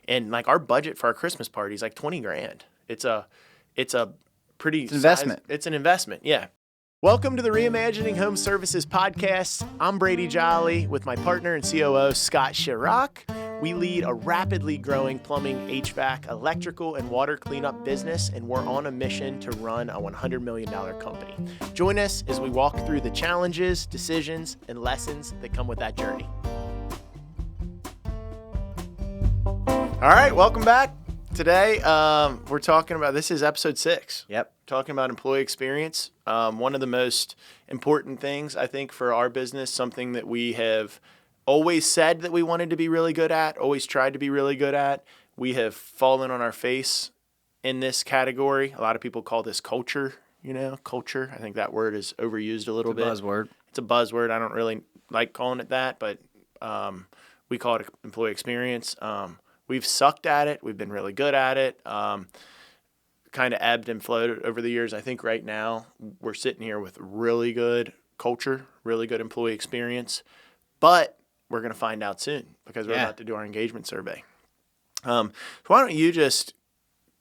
And like our budget for our Christmas party is like $20,000. It's a pretty investment. It's an investment. Yeah. Welcome to the Reimagining Home Services podcast. I'm Brady Jolly with my partner and COO, Scott Sharrock. We lead a rapidly growing plumbing, HVAC, electrical, and water cleanup business, and we're on a mission to run a $100 million company. Join us as we walk through the challenges, decisions, and lessons that come with that journey. All right, welcome back. Today, we're talking about, this is episode 6. Yep. Talking about employee experience. One of the most important things, I think, for our business, something that we have always said that we wanted to be really good at, always tried to be really good at. We have fallen on our face in this category. A lot of people call this culture, culture. I think that word is overused a little bit. Buzzword. It's a buzzword. I don't really like calling it that, but we call it employee experience. We've sucked at it. We've been really good at it. Kind of ebbed and flowed over the years. I think right now we're sitting here with really good culture, really good employee experience, but we're going to find out soon because we're about to do our engagement survey. So why don't you just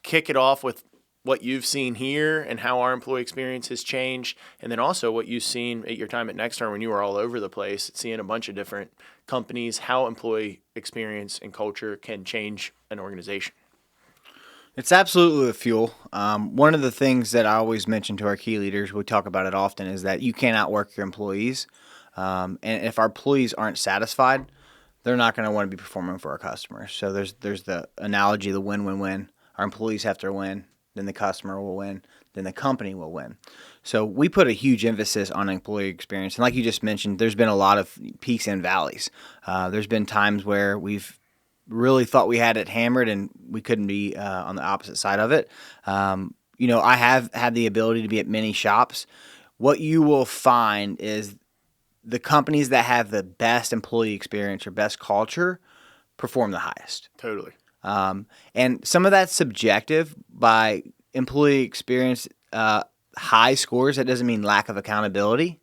kick it off with what you've seen here and how our employee experience has changed, and then also what you've seen at your time at Nexstar when you were all over the place, seeing a bunch of different companies, how employee experience and culture can change an organization. It's absolutely a fuel. One of the things that I always mention to our key leaders, we talk about it often, is that you can't outwork your employees. And if our employees aren't satisfied, they're not going to want to be performing for our customers. So there's the analogy, the win-win-win. Our employees have to win, then the customer will win, then the company will win. So we put a huge emphasis on employee experience. And like you just mentioned, there's been a lot of peaks and valleys. There's been times where we've really thought we had it hammered and we couldn't be on the opposite side of it. I have had the ability to be at many shops. What you will find is the companies that have the best employee experience or best culture perform the highest. Totally. And some of that's subjective. By employee experience, high scores, that doesn't mean lack of accountability.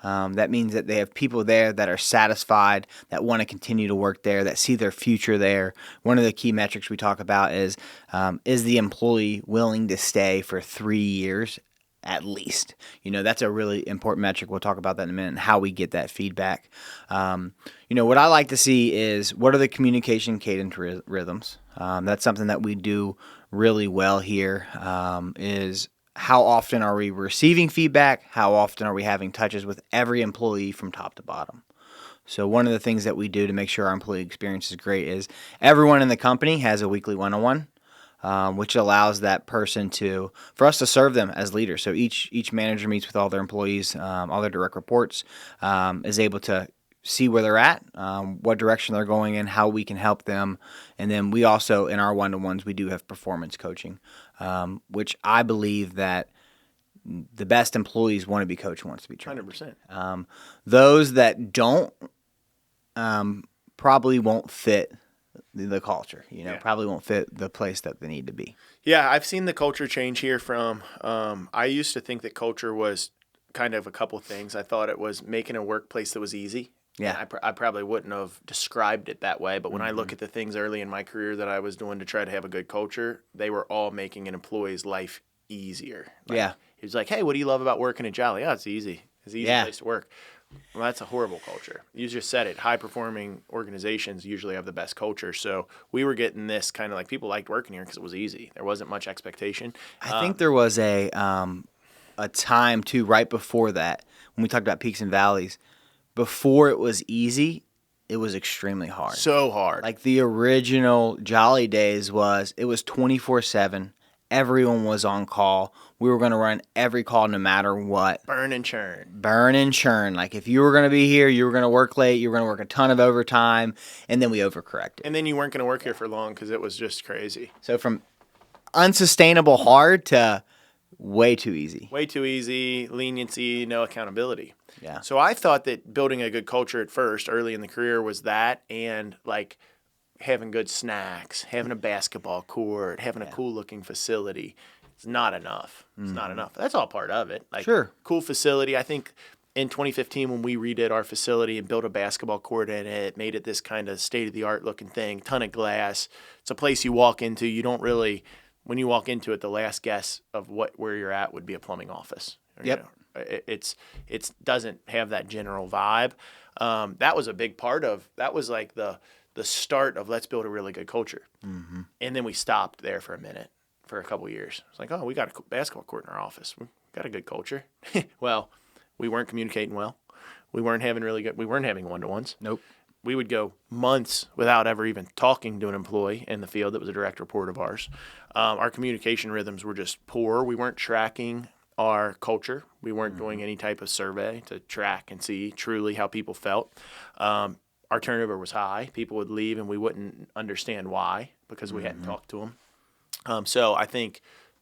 That means that they have people there that are satisfied, that want to continue to work there, that see their future there. One of the key metrics we talk about is the employee willing to stay for 3 years at least? That's a really important metric. We'll talk about that in a minute and how we get that feedback. What I like to see is what are the communication cadence rhythms? That's something that we do really well here, is how often are we receiving feedback? How often are we having touches with every employee from top to bottom? So one of the things that we do to make sure our employee experience is great is everyone in the company has a weekly one-on-one, which allows that person for us to serve them as leaders. So each manager meets with all their employees, all their direct reports, is able to see where they're at, what direction they're going in, how we can help them. And then we also, in our one-to-ones, we do have performance coaching, which I believe that the best employees want to be coached, wants to be trained. 100%. Those that don't probably won't fit the culture, probably won't fit the place that they need to be. Yeah, I've seen the culture change here from, I used to think that culture was kind of a couple things. I thought it was making a workplace that was easy. Yeah. I probably wouldn't have described it that way, but when I look at the things early in my career that I was doing to try to have a good culture, they were all making an employee's life easier. Yeah. He was like, hey, what do you love about working at Jolly? Oh, it's easy. It's an easy place to work. Well, that's a horrible culture. You just said it. High-performing organizations usually have the best culture. So we were getting this kind of like people liked working here because it was easy. There wasn't much expectation. I think there was a time, too, right before that, when we talked about peaks and valleys. Before it was easy, it was extremely hard. So hard. Like the original Jolly days it was 24/7. Everyone was on call. We were going to run every call no matter what. Burn and churn. Burn and churn. Like if you were going to be here, you were going to work late, you were going to work a ton of overtime, and then we overcorrected. And then you weren't going to work here for long because it was just crazy. So from unsustainable hard to way too easy. Way too easy, leniency, no accountability. Yeah. So I thought that building a good culture at first, early in the career, was that and like having good snacks, having a basketball court, having a cool-looking facility. It's not enough. It's not enough. That's all part of it. Like, sure. Cool facility. I think in 2015 when we redid our facility and built a basketball court in it, made it this kind of state-of-the-art looking thing, ton of glass. It's a place you walk into. You don't really, when you walk into it, the last guess of where you're at would be a plumbing office. Yep. It doesn't have that general vibe. That was a big part of, that was like the start of let's build a really good culture. Mm-hmm. And then we stopped there for a minute, for a couple of years. It's like, oh, we got a basketball court in our office. We got a good culture. Well, we weren't communicating well. We weren't having one-to-ones. Nope. We would go months without ever even talking to an employee in the field that was a direct report of ours. Our communication rhythms were just poor. We weren't tracking our culture. We weren't doing any type of survey to track and see truly how people felt. Our turnover was high. People would leave and we wouldn't understand why because we hadn't talked to them. So I think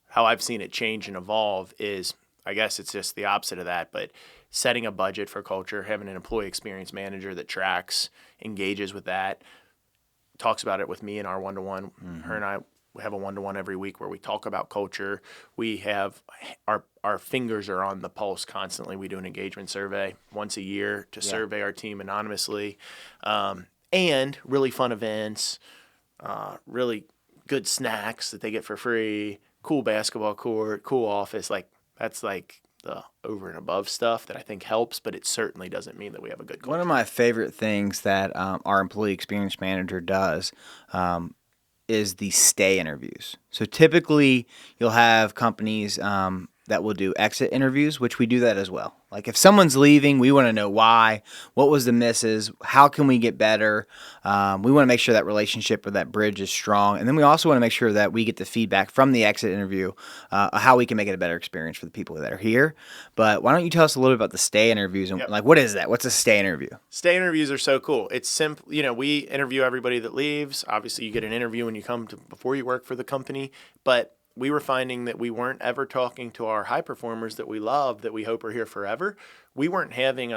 how I've seen it change and evolve is, I guess it's just the opposite of that, but setting a budget for culture, having an employee experience manager that tracks, engages with that, talks about it with me in our one-to-one. Her and I have a one-to-one every week where we talk about culture. We have our fingers are on the pulse constantly. We do an engagement survey once a year to survey our team anonymously, and really fun events, really good snacks that they get for free, cool basketball court, cool office. Like that's like the over and above stuff that I think helps, but it certainly doesn't mean that we have a good culture. One of my favorite things that our employee experience manager does is the stay interviews. So typically you'll have companies that will do exit interviews, which we do that as well. Like if someone's leaving, we want to know why, what was the misses, how can we get better. We want to make sure that relationship or that bridge is strong. And then we also want to make sure that we get the feedback from the exit interview, how we can make it a better experience for the people that are here. But why don't you tell us a little bit about the stay interviews and like, what is that? What's a stay interview? Stay interviews are so cool. It's simple. We interview everybody that leaves. Obviously you get an interview when you come to before you work for the company, but we were finding that we weren't ever talking to our high performers that we love, that we hope are here forever. We weren't having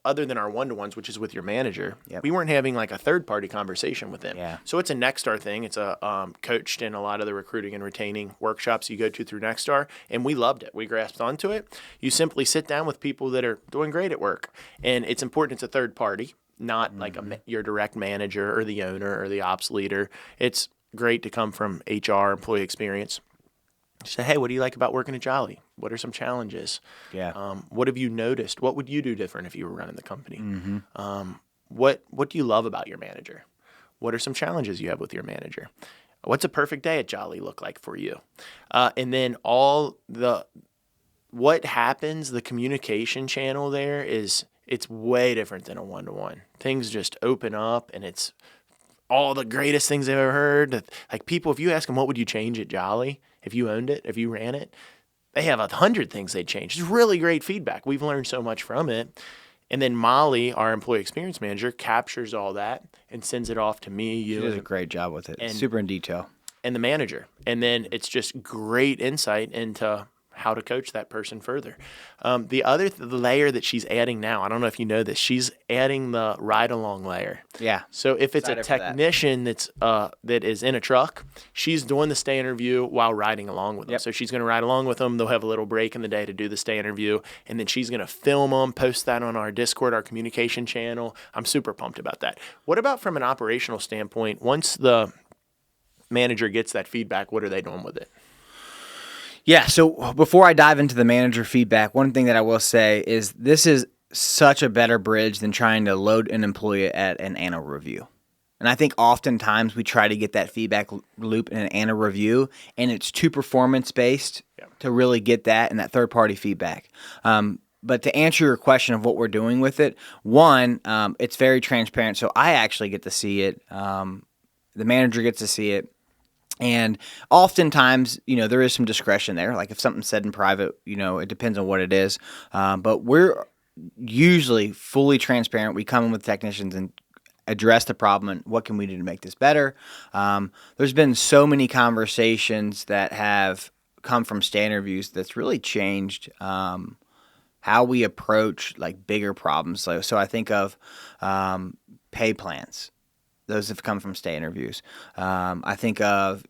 other than our one-to-ones, which is with your manager, we weren't having like a third-party conversation with them. Yeah. So it's a Nexstar thing. It's coached in a lot of the recruiting and retaining workshops you go to through Nexstar, and we loved it. We grasped onto it. You simply sit down with people that are doing great at work, and it's important it's a third party, not like your direct manager or the owner or the ops leader. It's great to come from HR, employee experience. Say, hey, what do you like about working at Jolly? What are some challenges? Yeah. What have you noticed? What would you do different if you were running the company? What do you love about your manager? What are some challenges you have with your manager? What's a perfect day at Jolly look like for you? And then what happens, the communication channel there it's way different than a one-to-one. Things just open up and it's all the greatest things they've ever heard. Like people, if you ask them, what would you change at Jolly? If you owned it, if you ran it, they have 100 things they'd change. It's really great feedback. We've learned so much from it. And then Molly, our employee experience manager, captures all that and sends it off to me, you. She does a great job with it. Super in detail. And the manager. And then it's just great insight into how to coach that person further. The other layer that she's adding now, I don't know if you know this, she's adding the ride-along layer. Yeah. So if it's a technician that is in a truck, she's doing the stay interview while riding along with them. So she's going to ride along with them. They'll have a little break in the day to do the stay interview, and then she's going to film them, post that on our Discord, our communication channel. I'm super pumped about that. What about from an operational standpoint? Once the manager gets that feedback, what are they doing with it? Yeah, so before I dive into the manager feedback, one thing that I will say is this is such a better bridge than trying to load an employee at an annual review. And I think oftentimes we try to get that feedback loop in an annual review, and it's too performance-based to really get that and that third-party feedback. But to answer your question of what we're doing with it, one, it's very transparent, so I actually get to see it. The manager gets to see it. And oftentimes, there is some discretion there. Like if something's said in private, it depends on what it is. But we're usually fully transparent. We come in with technicians and address the problem and what can we do to make this better. There's been so many conversations that have come from stay interviews that's really changed how we approach like bigger problems. So I think of pay plans. Those have come from stay interviews. I think of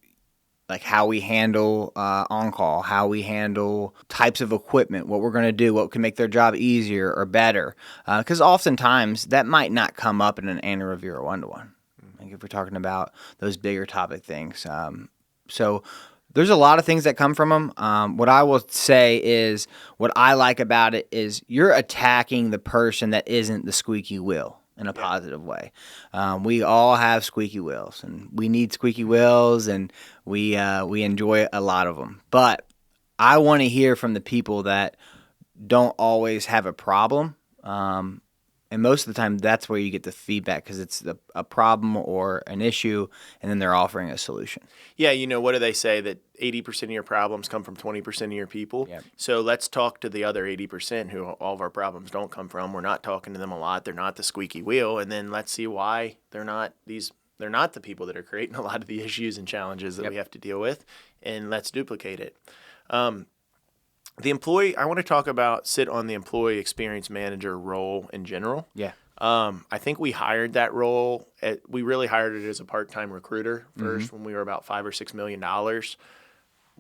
like how we handle on-call, how we handle types of equipment, what we're going to do, what can make their job easier or better. Because oftentimes that might not come up in an annual review or one-to-one. Like if we're talking about those bigger topic things. So there's a lot of things that come from them. What I will say is what I like about it is you're attacking the person that isn't the squeaky wheel in a positive way. We all have squeaky wheels, and we need squeaky wheels, and we enjoy a lot of them. But I want to hear from the people that don't always have a problem. And most of the time, that's where you get the feedback because it's a problem or an issue, and then they're offering a solution. Yeah, what do they say? That 80% of your problems come from 20% of your people. Yep. So let's talk to the other 80% who all of our problems don't come from. We're not talking to them a lot. They're not the squeaky wheel. And then let's see why they're not the people that are creating a lot of the issues and challenges that we have to deal with, and let's duplicate it. The employee, I want to sit on the employee experience manager role in general. Yeah. I think we hired that role. We really hired it as a part-time recruiter first when we were about $5 or $6 million.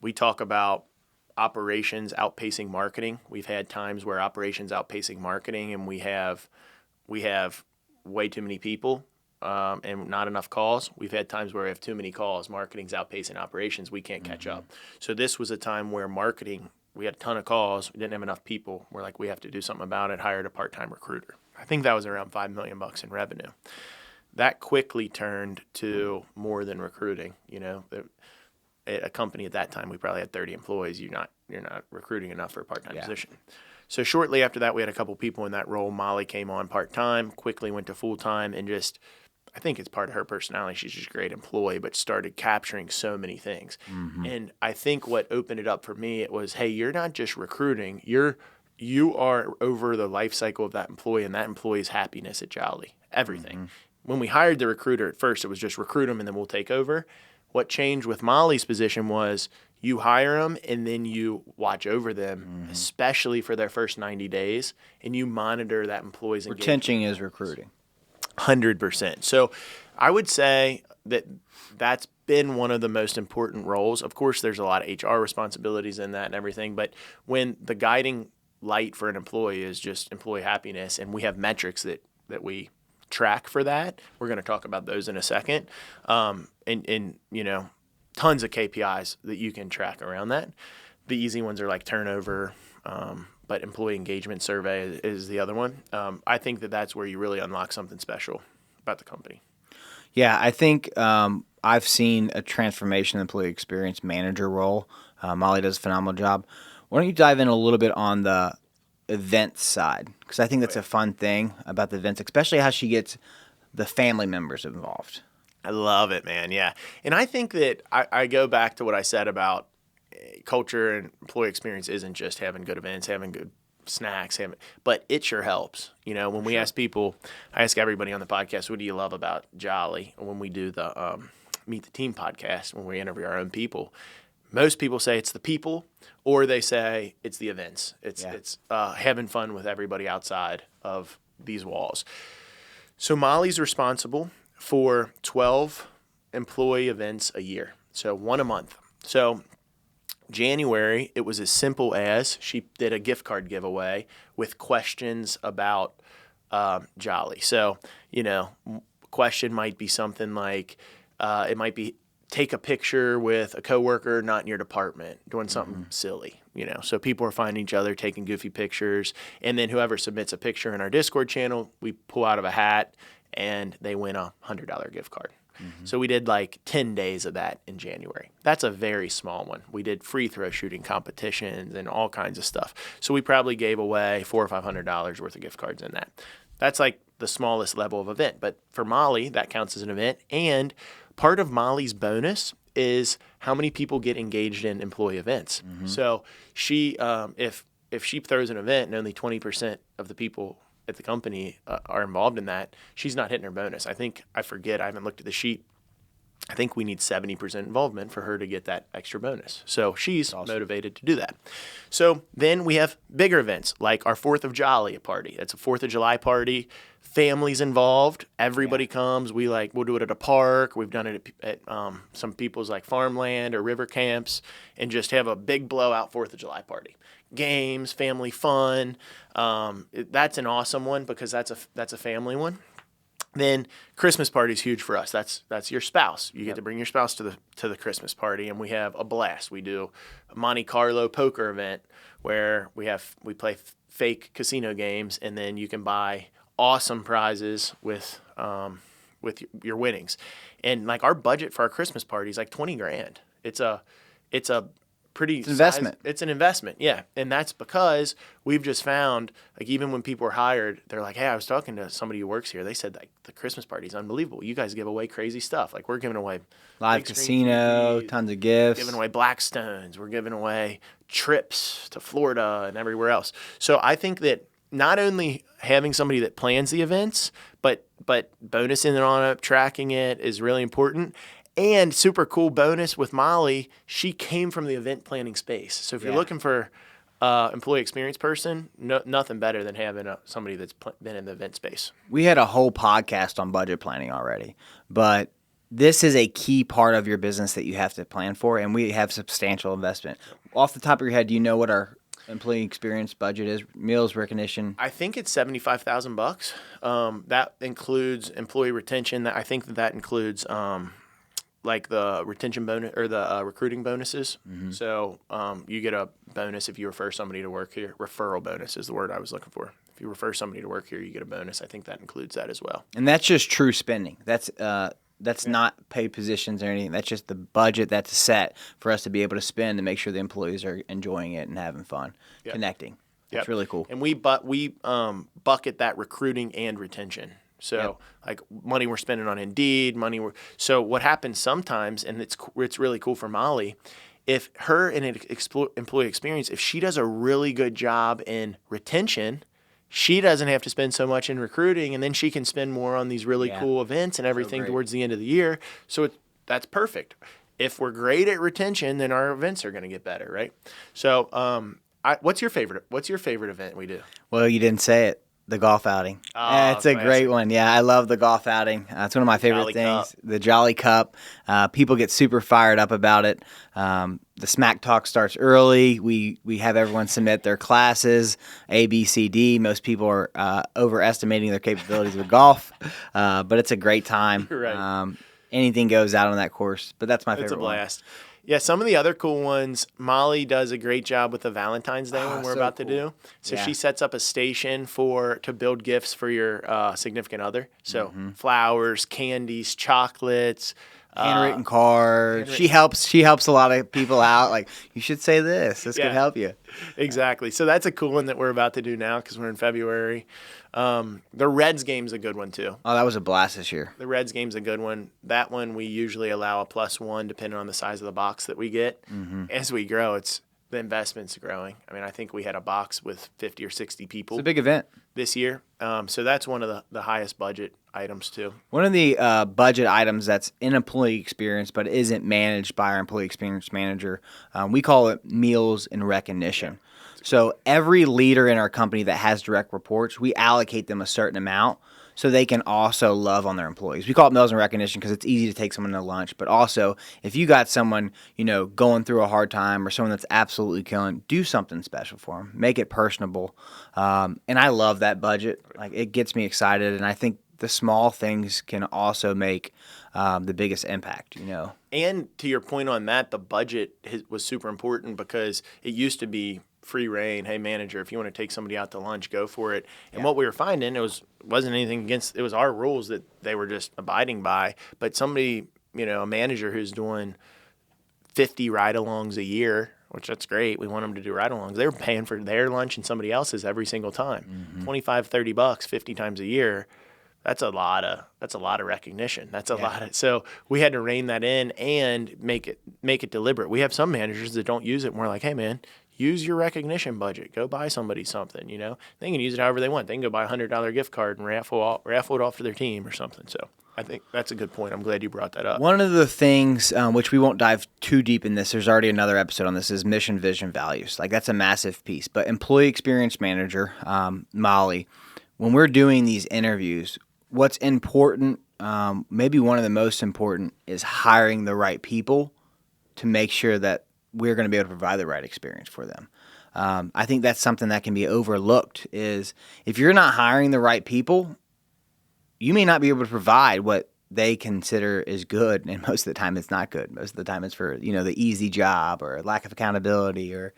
We talk about operations outpacing marketing. We've had times where operations outpacing marketing, and we have way too many people and not enough calls. We've had times where we have too many calls. Marketing's outpacing operations. We can't catch up. So this was a time where marketing, we had a ton of calls. We didn't have enough people. We're like, we have to do something about it. Hired a part-time recruiter. I think that was around $5 million in revenue. That quickly turned to more than recruiting. At a company at that time, we probably had 30 employees. You're not recruiting enough for a part-time position. So shortly after that, we had a couple people in that role. Molly came on part-time, quickly went to full-time, and I think it's part of her personality. She's just a great employee, but started capturing so many things. And I think what opened it up for me, it was, hey, you're not just recruiting. You are over the life cycle of that employee and that employee's happiness at Jolly, everything. When we hired the recruiter at first, it was just recruit them and then we'll take over. What changed with Molly's position was you hire them and then you watch over them, especially for their first 90 days, and you monitor that employee's engagement. Retention is recruiting. 100%. So I would say that's been one of the most important roles. Of course, there's a lot of HR responsibilities in that and everything, but when the guiding light for an employee is just employee happiness, and we have metrics that we track for that. We're going to talk about those in a second. And tons of KPIs that you can track around that. The easy ones are like turnover, but employee engagement survey is the other one. I think that's where you really unlock something special about the company. Yeah, I think I've seen a transformation in the employee experience manager role. Molly does a phenomenal job. Why don't you dive in a little bit on the event side? Because I think that's a fun thing about the events, especially how she gets the family members involved. I love it, man. Yeah. And I think that I go back to what I said about culture and employee experience isn't just having good events, having good snacks, but it sure helps. When we ask people, I ask everybody on the podcast, what do you love about Jolly? When we do the Meet the Team podcast, when we interview our own people, most people say it's the people, or they say it's the events. It's having fun with everybody outside of these walls. So Molly's responsible for 12 employee events a year, so one a month. So January, it was as simple as she did a gift card giveaway with questions about Jolly. So, question might be something like, it might be take a picture with a coworker not in your department doing something silly, So people are finding each other, taking goofy pictures, and then whoever submits a picture in our Discord channel, we pull out of a hat and they win a $100 gift card. So we did like 10 days of that in January. That's a very small one. We did free throw shooting competitions and all kinds of stuff. So we probably gave away $400 or $500 worth of gift cards in that. That's like the smallest level of event. But for Molly, that counts as an event. And part of Molly's bonus is how many people get engaged in employee events. So she, if she throws an event and only 20% of the people at the company are involved in that, she's not hitting her bonus. I haven't looked at the sheet, I think we need 70% involvement for her to get that extra bonus. So she's motivated to do that. So then we have bigger events like our 4th of Jolly party. It's a 4th of July party. Families involved. Everybody comes. We'll do it at a park. We've done it at some people's like farmland or river camps, and just have a big blowout 4th of July party. Games, family fun. That's an awesome one because that's a family one. Then Christmas party is huge for us. That's your spouse. You get to bring your spouse to the Christmas party, and we have a blast. We do a Monte Carlo poker event where we play fake casino games, and then you can buy awesome prizes with your winnings. And like our budget for our Christmas party is like $20,000. It's a pretty investment. It's an investment, yeah. And that's because we've just found, like, even when people are hired, they're like, hey, I was talking to somebody who works here. They said like the Christmas party is unbelievable. You guys give away crazy stuff. Like, we're giving away live casino, TVs, tons of gifts. Giving away Blackstones. We're giving away trips to Florida and everywhere else. So I think that not only having somebody that plans the events, but bonusing it on it, tracking it is really important. And super cool bonus with Molly, she came from the event planning space. So if you're looking for employee experience person, nothing better than having somebody that's been in the event space. We had a whole podcast on budget planning already, but this is a key part of your business that you have to plan for, and we have substantial investment. Off the top of your head, do you know what our employee experience budget is? Meals, recognition? I think it's $75,000. That includes employee retention. I think that includes like the retention bonus or the recruiting bonuses. Mm-hmm. So you get a bonus if you refer somebody to work here. Referral bonus is the word I was looking for. If you refer somebody to work here, you get a bonus. I think that includes that as well. And that's just true spending. That's not paid positions or anything. That's just the budget that's set for us to be able to spend to make sure the employees are enjoying it and having fun, connecting. That's really cool. And we bucket that recruiting and retention. So like money we're spending on Indeed, so what happens sometimes, and it's really cool for Molly, if her in an employee experience, if she does a really good job in retention, she doesn't have to spend so much in recruiting, and then she can spend more on these really cool events and everything towards the end of the year. So that's perfect. If we're great at retention, then our events are going to get better, right? So what's your favorite event we do? Well, you didn't say it. The golf outing. Oh, it's a great one. Yeah, I love the golf outing. It's one of my favorite things. The Jolly Cup. People get super fired up about it. The smack talk starts early. We have everyone submit their classes, A, B, C, D. Most people are overestimating their capabilities with golf, but it's a great time. Right. Anything goes out on that course, but that's my favorite one. It's a blast. Yeah, some of the other cool ones, Molly does a great job with the Valentine's Day one we're about to do. So she sets up a station to build gifts for your significant other. So flowers, candies, chocolates. Handwritten cards. She helps a lot of people out. Like, you should say this. This could help you. Exactly. So that's a cool one that we're about to do now because we're in February. The Reds game's a good one too. Oh, that was a blast this year. The Reds game's a good one. That one we usually allow a +1 depending on the size of the box that we get. Mm-hmm. As we grow, the investment's growing. I mean, I think we had a box with 50 or 60 people. It's a big event this year. So that's one of the highest budget items too. One of the budget items that's in employee experience but isn't managed by our employee experience manager, we call it meals and recognition. So every leader in our company that has direct reports, we allocate them a certain amount so they can also love on their employees. We call it meals and recognition because it's easy to take someone to lunch. But also, if you got someone, going through a hard time or someone that's absolutely killing, do something special for them. Make it personable. And I love that budget. Like, it gets me excited, and I think the small things can also make the biggest impact, And to your point on that, the budget was super important because it used to be free reign. Hey, manager, if you want to take somebody out to lunch, go for it. And what we were finding, wasn't anything against, it was our rules that they were just abiding by. But somebody, a manager who's doing 50 ride-alongs a year, which that's great. We want them to do ride-alongs. They were paying for their lunch and somebody else's every single time. Mm-hmm. $25-$30, 50 times a year. That's a lot of recognition. That's a lot of, so we had to rein that in and make it deliberate. We have some managers that don't use it, and we're like, hey man, use your recognition budget. Go buy somebody something, They can use it however they want. They can go buy a $100 gift card and raffle it off to their team or something. So I think that's a good point. I'm glad you brought that up. One of the things, which we won't dive too deep in this, there's already another episode on this, is mission, vision, values. Like, that's a massive piece. But employee experience manager, Molly, when we're doing these interviews, what's important, maybe one of the most important, is hiring the right people to make sure that we're going to be able to provide the right experience for them. I think that's something that can be overlooked, is if you're not hiring the right people, you may not be able to provide what they consider is good, and most of the time it's not good. Most of the time it's for, the easy job or lack of accountability or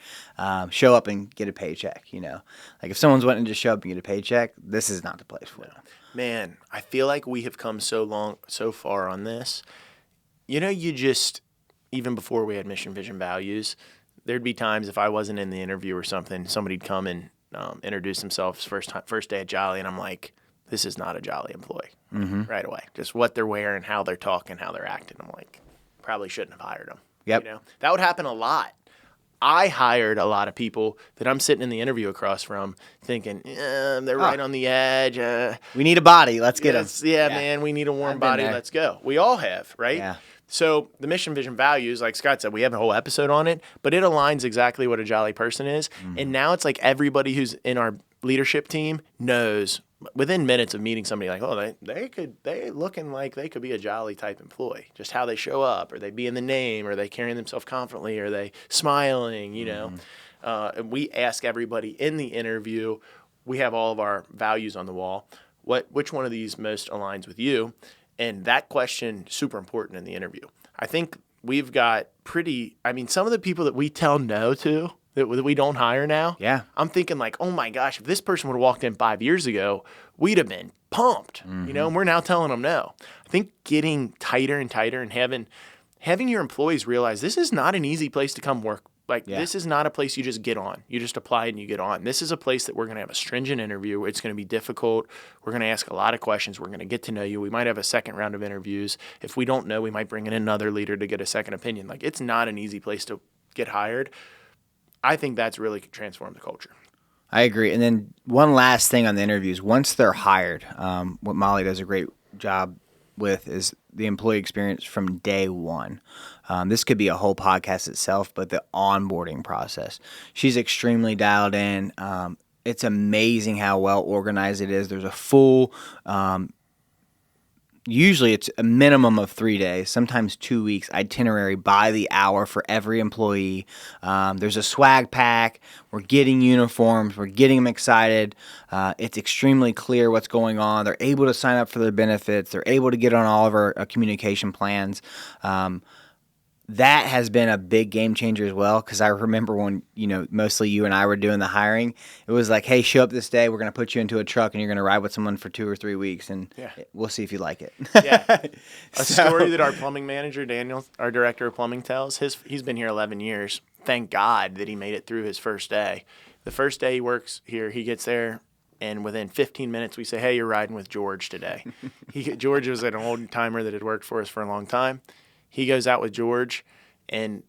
show up and get a paycheck, Like, if someone's wanting to just show up and get a paycheck, this is not the place for them. Man, I feel like we have come so far on this. Even before we had mission, vision, values, there'd be times if I wasn't in the interview or something, somebody'd come and introduce themselves first day at Jolly, and I'm like, this is not a Jolly employee right away. Just what they're wearing, how they're talking, how they're acting. I'm like, probably shouldn't have hired them. Yep. That would happen a lot. I hired a lot of people that I'm sitting in the interview across from thinking, they're right on the edge. We need a body. Let's get them. Yeah, man, we need a warm body. Let's go. We all have, right? Yeah. So the mission, vision, values, like Scott said, we have a whole episode on it, but it aligns exactly what a Jolly person is. And now it's like everybody who's in our leadership team knows within minutes of meeting somebody, like, oh, they looking like they could be a Jolly type employee. Just how they show up, or they be in the name, or they carrying themselves confidently, or they smiling, And we ask everybody in the interview, we have all of our values on the wall. Which one of these most aligns with you? And that question, super important in the interview. I think we've got some of the people that we tell no to, that we don't hire now. Yeah. I'm thinking like, oh my gosh, if this person would have walked in 5 years ago, we'd have been pumped, and we're now telling them no. I think getting tighter and tighter and having your employees realize this is not an easy place to come work. This is not a place you just get on. You just apply and you get on. This is a place that we're going to have a stringent interview. It's going to be difficult. We're going to ask a lot of questions. We're going to get to know you. We might have a second round of interviews. If we don't know, we might bring in another leader to get a second opinion. It's not an easy place to get hired. I think that's really transformed the culture. I agree. And then one last thing on the interviews, once they're hired, what Molly does a great job with is the employee experience from day one. This could be a whole podcast itself, but the onboarding process. She's extremely dialed in. It's amazing how well organized it is. There's a full, usually it's a minimum of 3 days, sometimes 2 weeks itinerary by the hour for every employee. There's a swag pack. We're getting uniforms. We're getting them excited. It's extremely clear what's going on. They're able to sign up for their benefits. They're able to get on all of our communication plans. That has been a big game changer as well, because I remember when, mostly you and I were doing the hiring, it was like, hey, show up this day, we're going to put you into a truck and you're going to ride with someone for 2 or 3 weeks, and we'll see if you like it. Yeah. Story that our plumbing manager, Daniel, our director of plumbing, tells, he's been here 11 years. Thank God that he made it through his first day. The first day he works here, he gets there, and within 15 minutes we say, hey, you're riding with George today. George was an old timer that had worked for us for a long time. He goes out with George, and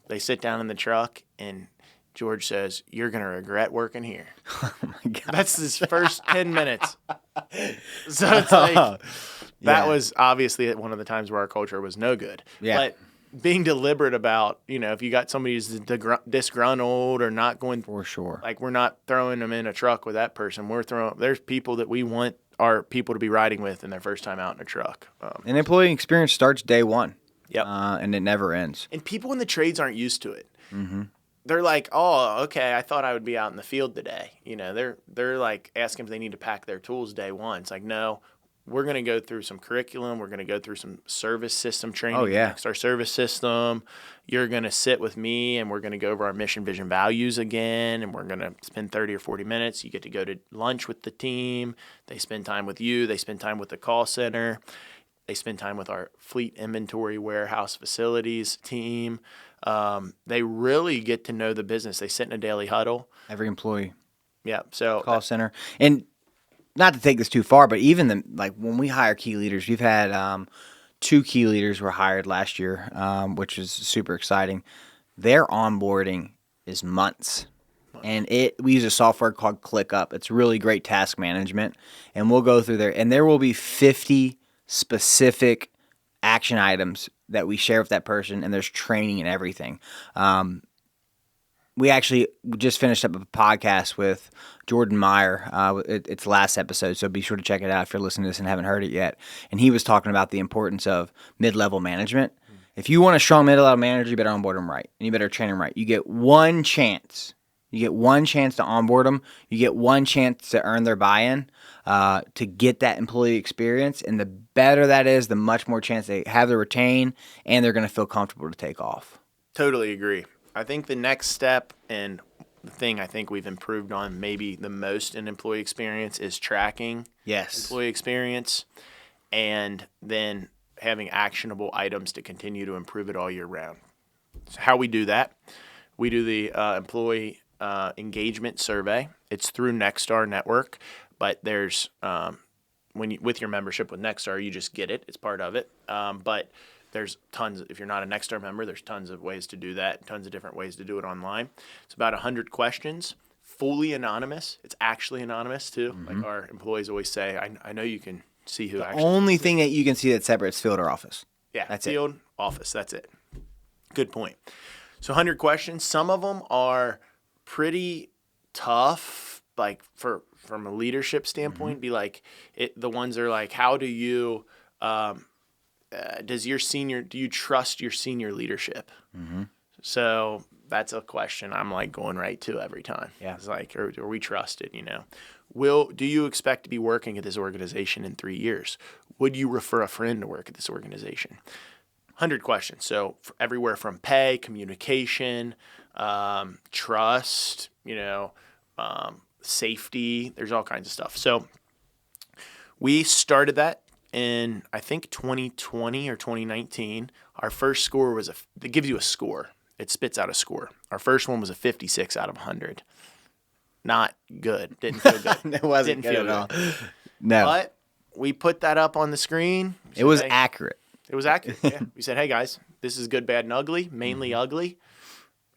they sit down in the truck, and George says, you're going to regret working here. Oh, my God. That's his first 10 minutes. So it's like, that was obviously one of the times where our culture was no good. Yeah. But being deliberate about, if you got somebody who's disgruntled or not going. For sure. Like, we're not throwing them in a truck with that person. There's people that we want our people to be riding with in their first time out in a truck. And employee experience starts day one. Yep. And it never ends. And people in the trades aren't used to it. Mm-hmm. They're like, oh, okay, I thought I would be out in the field today. They're like asking if they need to pack their tools day one. It's like, no, we're going to go through some curriculum. We're going to go through some service system training. Oh, yeah. Next, our service system. You're going to sit with me, and we're going to go over our mission, vision, values again, and we're going to spend 30 or 40 minutes. You get to go to lunch with the team. They spend time with you. They spend time with the call center. They spend time with our fleet inventory warehouse facilities team. They really get to know the business. They sit in a daily huddle. Every employee. Yeah. So call center. And not to take this too far, but even when we hire key leaders, we've had 2 key leaders were hired last year, which is super exciting. Their onboarding is months. And we use a software called ClickUp. It's really great task management. And we'll go through there. And there will be 50 specific action items that we share with that person. And there's training and everything. We actually just finished up a podcast with Jordan Meyer. It's the last episode, so be sure to check it out if you're listening to this and haven't heard it yet. And he was talking about the importance of mid-level management. If you want a strong mid-level manager, you better onboard them right. And you better train them right. You get one chance. You get one chance to onboard them. You get one chance to earn their buy-in, to get that employee experience. And the better that is, the much more chance they have to retain, and they're going to feel comfortable to take off. Totally agree. I think the next step and the thing I think we've improved on maybe the most in employee experience is tracking employee experience and then having actionable items to continue to improve it all year round. So how we do that, we do the employee engagement survey. It's through Nexstar Network, but there's with your membership with Nexstar, you just get it. It's part of it. But there's tons. If you're not a Nexstar member, there's tons of ways to do that. Tons of different ways to do it online. It's about 100 questions, fully anonymous. It's actually anonymous too. Mm-hmm. Like our employees always say, I know you can see who actually. The only thing that you can see that's separate is field or office. Yeah, that's field, office. That's it. Good point. So 100 questions. Some of them are pretty tough, like from a leadership standpoint. Be like the ones are like, how do you do you trust your senior leadership? Mm-hmm. So that's a question I'm like going right to every time. Yeah. It's like, are we trusted, do you expect to be working at this organization in 3 years? Would you refer a friend to work at this organization? 100 questions. So everywhere from pay, communication, trust, safety, there's all kinds of stuff. So we started that in, I think, 2020 or 2019. Our first score was it gives you a score. It spits out a score. Our first one was a 56 out of 100. Not good. Didn't feel good. It wasn't good at all. No. But we put that up on the screen. It was accurate. It was accurate. Yeah. We said, hey, guys, this is good, bad, and ugly, mainly ugly.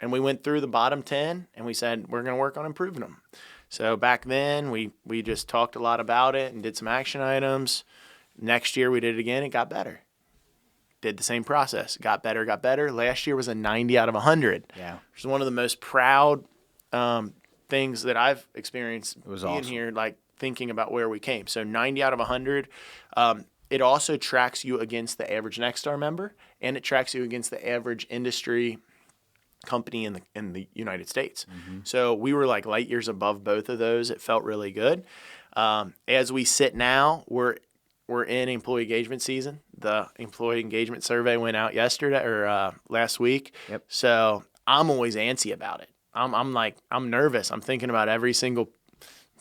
And we went through the bottom 10, and we said, we're going to work on improving them. So back then, we just talked a lot about it and did some action items. Next year, we did it again. It got better. Did the same process. Got better, got better. Last year was a 90 out of 100. Yeah. Which is one of the most proud things that I've experienced being here, like thinking about where we came. So 90 out of 100. It also tracks you against the average Nexstar member, and it tracks you against the average industry company in the United States. Mm-hmm. So we were like light years above both of those. It felt really good. As we sit now, we're in employee engagement season. The employee engagement survey went out yesterday or last week. Yep. So I'm always antsy about it. I'm nervous. I'm thinking about every single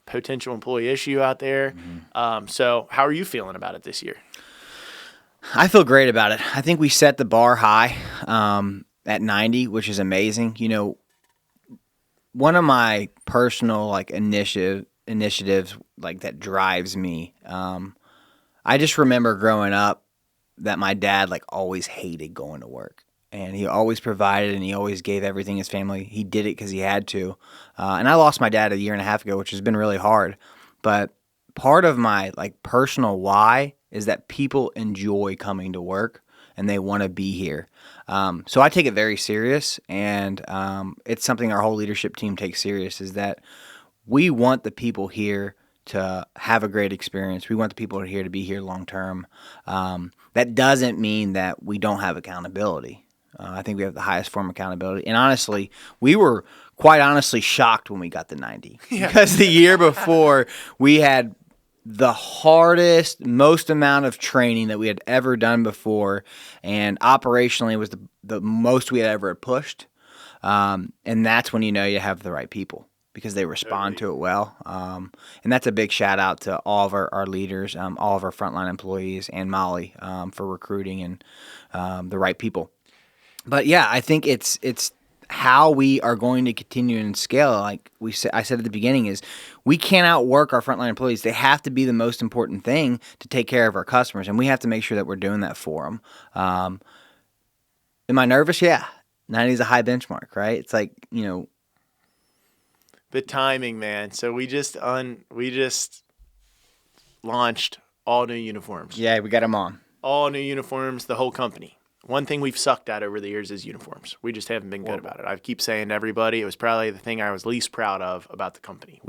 potential employee issue out there. Mm-hmm. So how are you feeling about it this year? I feel great about it. I think we set the bar high at 90, which is amazing. One of my personal initiatives that drives me. I just remember growing up that my dad always hated going to work, and he always provided and he always gave everything his family. He did it because he had to. And I lost my dad a year and a half ago, which has been really hard. But part of my personal why is that people enjoy coming to work and they want to be here. So I take it very serious, and it's something our whole leadership team takes serious, is that we want the people here to have a great experience. We want the people here to be here long term. That doesn't mean that we don't have accountability. I think we have the highest form of accountability. And honestly, we were quite honestly shocked when we got the 90. Yeah. Because the year before, we had the hardest, most amount of training that we had ever done before. And operationally, it was the most we had ever pushed. And that's when you have the right people, because they respond to it well. And that's a big shout out to all of our leaders, all of our frontline employees, and Molly for recruiting and the right people. But yeah, I think it's how we are going to continue and scale. Like I said at the beginning, is we can't outwork our frontline employees. They have to be the most important thing to take care of our customers, and we have to make sure that we're doing that for them. Am I nervous? Yeah. 90 is a high benchmark, right? It's The timing, man. So we just launched all new uniforms. Yeah, we got them on. All new uniforms, the whole company. One thing we've sucked at over the years is uniforms. We just haven't been good about it. I keep saying to everybody, it was probably the thing I was least proud of about the company.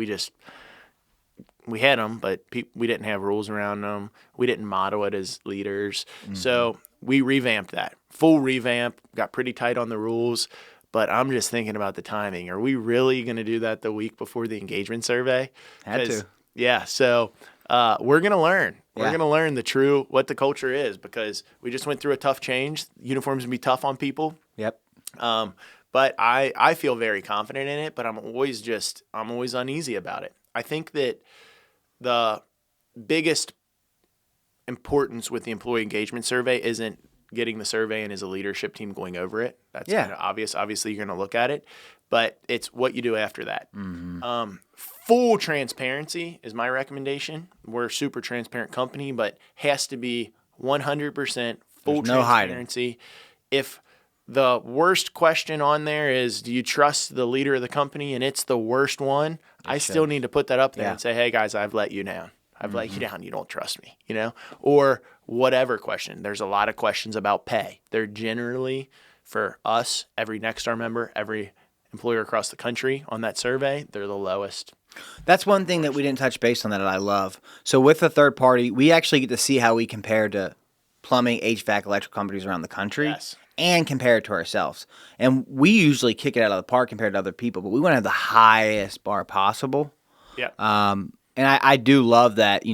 We had them, but we didn't have rules around them. We didn't model it as leaders. Mm-hmm. So we revamped that. Full revamp, got pretty tight on the rules. But I'm just thinking about the timing. Are we really going to do that the week before the engagement survey? Had to. Yeah, so we're going to learn. We're Yeah. going to learn what the culture is, because we just went through a tough change. Uniforms can be tough on people. Yep. But I feel very confident in it, but I'm always uneasy about it. I think that the biggest importance with the employee engagement survey isn't getting the survey and as a leadership team going over it. That's kind of obvious. Obviously, you're going to look at it, but it's what you do after that. Mm-hmm. Full transparency is my recommendation. We're a super transparent company, but has to be 100% full transparency. If the worst question on there is, do you trust the leader of the company, and it's the worst one, I still need to put that up there and say, hey, guys, I've let you down. I've let you down. You don't trust me, or whatever question. There's a lot of questions about pay. They're generally, for us, every Nexstar member, every employer across the country on that survey, they're the lowest. That's one thing that we didn't touch base on that I love. So with the third party, we actually get to see how we compare to plumbing, HVAC, electrical companies around the country. Yes. And compare it to ourselves. And we usually kick it out of the park compared to other people, but we want to have the highest bar possible. Yeah. And I do love that,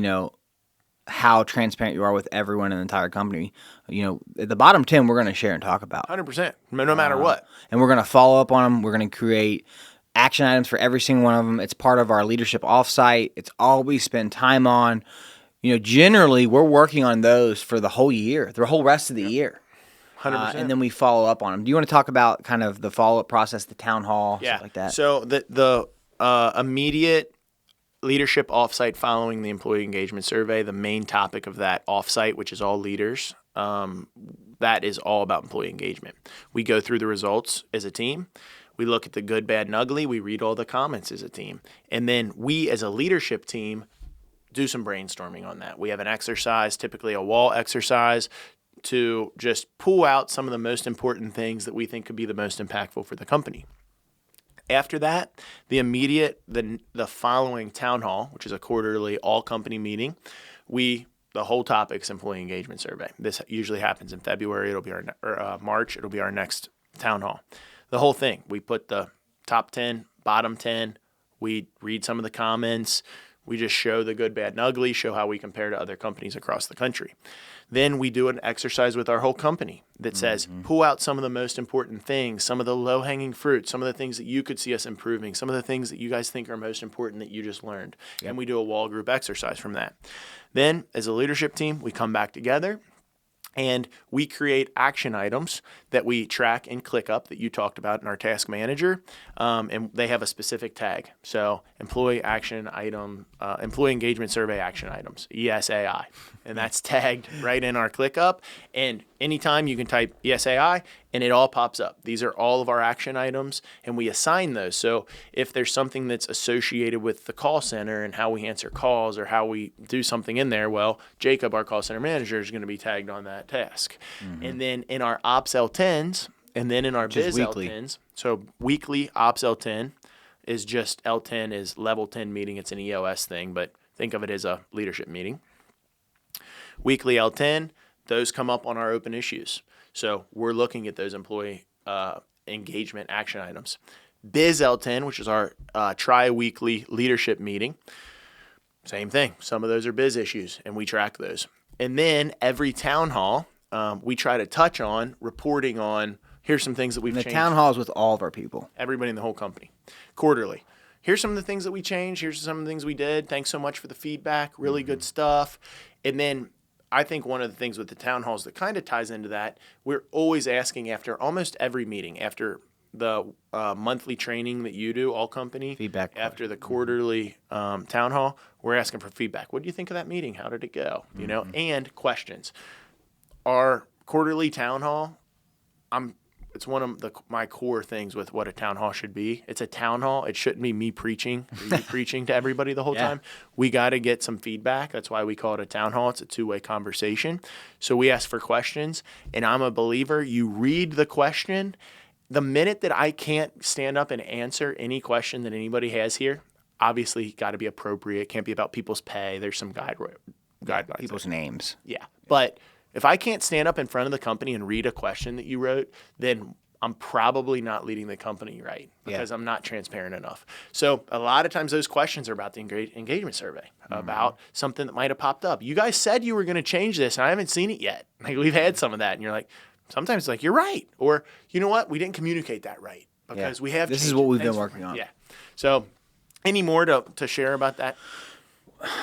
how transparent you are with everyone in the entire company. At the bottom 10, we're going to share and talk about. 100%, no matter what. And we're going to follow up on them. We're going to create action items for every single one of them. It's part of our leadership offsite. It's all we spend time on. Generally, we're working on those for the whole year, the whole rest of the year. 100%. And then we follow up on them. Do you want to talk about kind of the follow-up process, the town hall, stuff like that? So the immediate leadership offsite following the employee engagement survey, the main topic of that offsite, which is all leaders, that is all about employee engagement. We go through the results as a team. We look at the good, bad, and ugly. We read all the comments as a team. And then we, as a leadership team, do some brainstorming on that. We have an exercise, typically a wall exercise, to just pull out some of the most important things that we think could be the most impactful for the company. After that, the following town hall, which is a quarterly all-company meeting, the whole topic's employee engagement survey. This usually happens in February. It'll be March. It'll be our next town hall. The whole thing. We put the top 10, bottom 10. We read some of the comments. We just show the good, bad, and ugly, show how we compare to other companies across the country. Then we do an exercise with our whole company that says, pull out some of the most important things, some of the low-hanging fruit, some of the things that you could see us improving, some of the things that you guys think are most important that you just learned. Yep. And we do a wall group exercise from that. Then, as a leadership team, we come back together and we create action items that we track and click up that you talked about in our task manager, and they have a specific tag. So employee engagement survey action items, ESAI, and that's tagged right in our click up. And anytime you can type ESAI and it all pops up. These are all of our action items, and we assign those. So if there's something that's associated with the call center and how we answer calls or how we do something in there, well, Jacob, our call center manager, is going to be tagged on that task. Mm-hmm. And then in our Ops L10s, and then in our Biz L10s, so weekly Ops L10 is just L10 is level 10 meeting. It's an EOS thing, but think of it as a leadership meeting. Weekly L10, those come up on our open issues. So we're looking at those employee engagement action items. Biz L10, which is our tri-weekly leadership meeting, same thing. Some of those are biz issues, and we track those. And then every town hall, we try to touch on reporting on, here's some things that we've changed. The town hall is with all of our people. Everybody in the whole company. Quarterly. Here's some of the things that we changed. Here's some of the things we did. Thanks so much for the feedback. Really good stuff. And then I think one of the things with the town halls that kind of ties into that, we're always asking after almost every meeting, after the monthly training that you do, all company, feedback after the quarterly town hall, we're asking for feedback. What do you think of that meeting? How did it go? You know, and questions. Our quarterly town hall, one of my core things with what a town hall should be. It's a town hall. It shouldn't be me preaching or you preaching to everybody the whole time. We got to get some feedback. That's why we call it a town hall. It's a two-way conversation. So we ask for questions, and I'm a believer. You read the question. The minute that I can't stand up and answer any question that anybody has here, obviously got to be appropriate. Can't be about people's pay. There's some guidelines. People's names. Yeah. But if I can't stand up in front of the company and read a question that you wrote, then I'm probably not leading the company right because I'm not transparent enough. So a lot of times those questions are about the engagement survey, about something that might have popped up. You guys said you were going to change this, and I haven't seen it yet. Like, we've had some of that, and you're like, sometimes it's like, you're right. Or, you know what? We didn't communicate that right because we have This is what we've been working on. Yeah. So any more to share about that?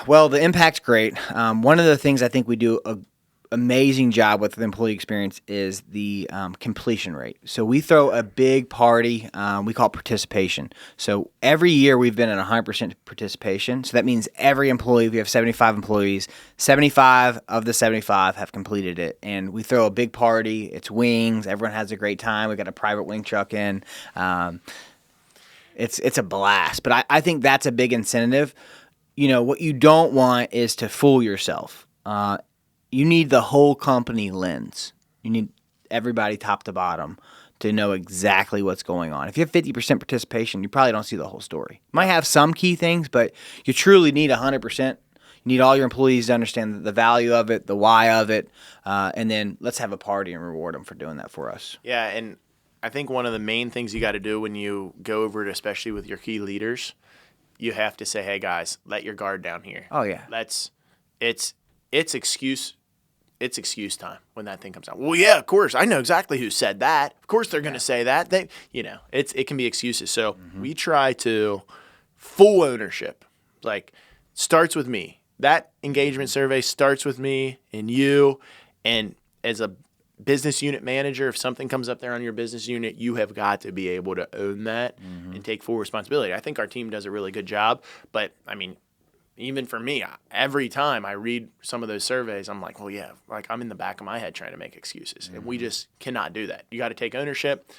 Well, the impact's great. One of the things I think we do an amazing job with the employee experience is the completion rate. So we throw a big party. We call it participation. So every year we've been at 100% participation. So that means every employee, we have 75 employees, 75 of the 75 have completed it. And we throw a big party. It's wings. Everyone has a great time. We got a private wing truck in. It's a blast. But I think that's a big incentive. You know, what you don't want is to fool yourself. You need the whole company lens. You need everybody top to bottom to know exactly what's going on. If you have 50% participation, you probably don't see the whole story. You might have some key things, but you truly need 100%. You need all your employees to understand the value of it, the why of it, and then let's have a party and reward them for doing that for us. Yeah, and I think one of the main things you got to do when you go over it, especially with your key leaders, you have to say, hey, guys, let your guard down here. Oh, yeah. It's excuse time when that thing comes out. Well, yeah, of course. I know exactly who said that. Of course they're going to say that. It can be excuses. So we try to full ownership. Like, starts with me. That engagement survey starts with me and you. And as a business unit manager, if something comes up there on your business unit, you have got to be able to own that and take full responsibility. I think our team does a really good job. But, I mean, even for me, every time I read some of those surveys, I'm like, well, yeah, like I'm in the back of my head trying to make excuses. And we just cannot do that. You got to take ownership,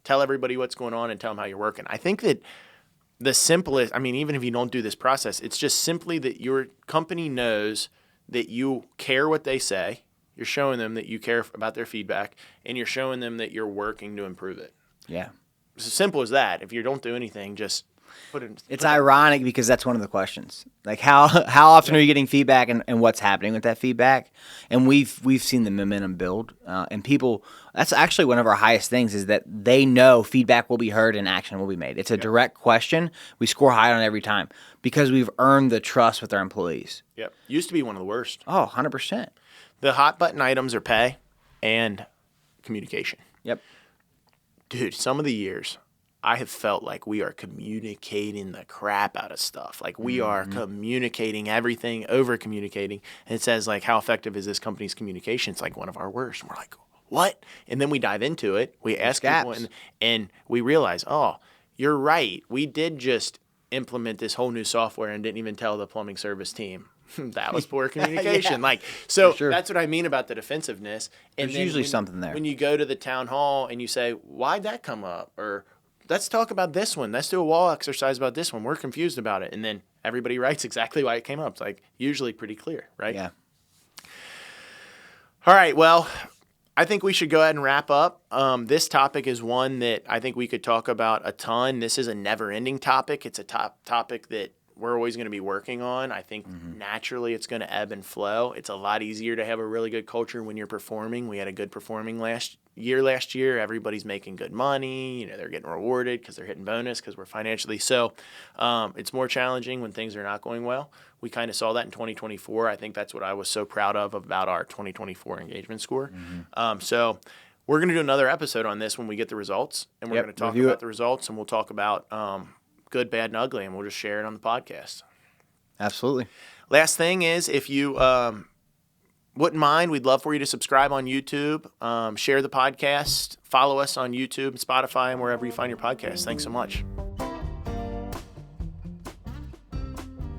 tell everybody what's going on, and tell them how you're working. I think that the simplest, I mean, even if you don't do this process, it's just simply that your company knows that you care what they say. You're showing them that you care about their feedback, and you're showing them that you're working to improve it. Yeah. It's as simple as that. If you don't do anything, just It's ironic because that's one of the questions. Like how often are you getting feedback and what's happening with that feedback? And we've seen the momentum build. And people, that's actually one of our highest things is that they know feedback will be heard and action will be made. It's a direct question. We score high on it every time because we've earned the trust with our employees. Yep. Used to be one of the worst. Oh, 100%. The hot button items are pay and communication. Yep. Dude, some of the years I have felt like we are communicating the crap out of stuff. Like we are communicating everything, over communicating. And it says like, how effective is this company's communication? It's like one of our worst. And we're like, what? And then we dive into it. We ask people and we realize, oh, you're right. We did just implement this whole new software and didn't even tell the plumbing service team. That was poor communication. That's what I mean about the defensiveness. And there's usually something there. When you go to the town hall and you say, why'd that come up? Or let's talk about this one. Let's do a wall exercise about this one. We're confused about it. And then everybody writes exactly why it came up. It's like usually pretty clear, right? Yeah. All right. Well, I think we should go ahead and wrap up. This topic is one that I think we could talk about a ton. This is a never-ending topic. It's a topic that we're always going to be working on. I think naturally it's going to ebb and flow. It's a lot easier to have a really good culture when you're performing. We had a good performing last year. Everybody's making good money. You know, they're getting rewarded because they're hitting bonus because we're financially. So it's more challenging when things are not going well. We kind of saw that in 2024. I think that's what I was so proud of about our 2024 engagement score. So we're going to do another episode on this when we get the results. And we're going to talk about the results, and we'll talk about good, bad, and ugly, and we'll just share it on the podcast. Absolutely. Last thing is, if you wouldn't mind, we'd love for you to subscribe on YouTube, share the podcast, follow us on YouTube and Spotify and wherever you find your podcast. Thanks so much.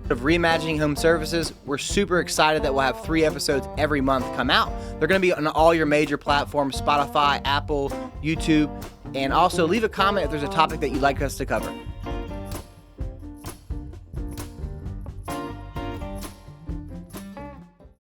of Reimagining Home Services. We're super excited that we'll have 3 episodes every month come out. They're going to be on all your major platforms, Spotify, Apple, YouTube, and also leave a comment if there's a topic that you'd like us to cover.